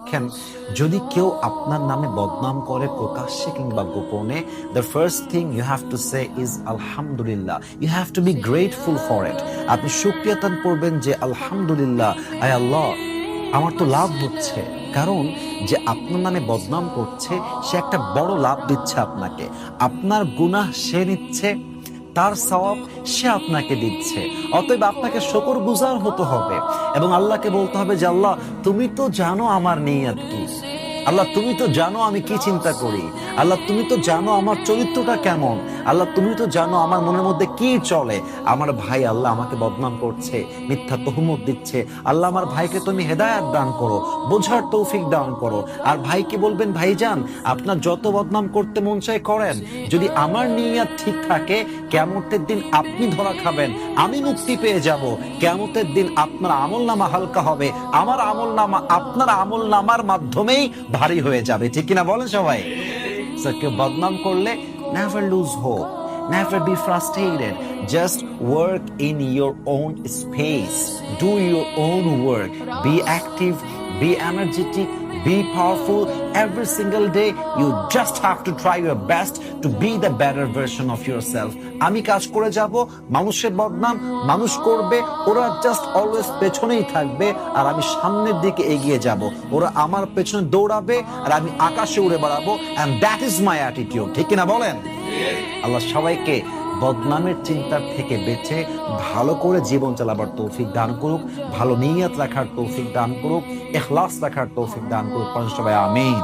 দেখেন, যদি কেউ আপনার নামে বদনাম করে প্রকাশ্যে কিংবা গোপনে, the first thing you have to say is আলহামদুলিল্লাহ। You have to be grateful for it. আপনি শুকরিয়াতান করবেন যে আলহামদুলিল্লাহ, আয় আল্লাহ, আমার তো লাভ হচ্ছে। কারণ যে আপনার নামে বদনাম করছে সে একটা বড় লাভ দিচ্ছে আপনাকে। আপনার গুনাহ সে নিচ্ছে, তার সওয়াব সে আপনাকে দিচ্ছে। অতএব আপনাকে শুকরগুজার হতে হবে এবং আল্লাহকে বলতে হবে যে আল্লাহ, তুমি তো জানো আমার নিয়ত কি। আল্লাহ, তুমি তো জানো আমি কি চিন্তা করি। আল্লাহ, তুমি তো জানো আমার চরিত্রটা কেমন। আল্লাহ, তুমি তো জানো আমার মনের মধ্যে কি চলে। আমার ভাই আল্লাহ আমাকে বদনাম করছে, মিথ্যা তহমত দিচ্ছে। আল্লাহ, আমার ভাইকে তুমি হেদায়েত দান করো, বোঝার তৌফিক দান করো। আর ভাইকে বলবেন, ভাইজান আপনার যত বদনাম করতে মন চায় করেন, যদি আমার নিয়ত ঠিক থাকে কিয়ামতের দিন আপনি ধরা খাবেন, আমি মুক্তি পেয়ে যাব। কিয়ামতের দিন আপনার আমলনামা হালকা হবে, আমার আমলনামা আপনার আমলনামার মাধ্যমেই ভারী হয়ে যাবে। ঠিক কিনা বলেন সবাই? কেউ বদনাম করলে never lose hope, never be frustrated, just work in your own space, do your own work, be active, be energetic, be powerful. Every single day you just have to try your best to be the better version of yourself. আমি কাজ করে যাব, মানুষের বদনাম মানুষ করবে, ওরা just always পেছনেই থাকবে আর আমি সামনের দিকে এগিয়ে যাব। ওরা আমার পেছনে দৌড়াবে আর আমি আকাশে উড়ে বেড়াবো, and that is my attitude। ঠিক কিনা বলেন? আল্লাহ সবাইকে বদনামের চিন্তার থেকে বেঁচে ভালো করে জীবন চালাবার তৌফিক দান করুক, ভালো নিয়ত রাখার তৌফিক দান করুক, ইখলাস রাখার তৌফিক দান করুক। সবাই আমিন।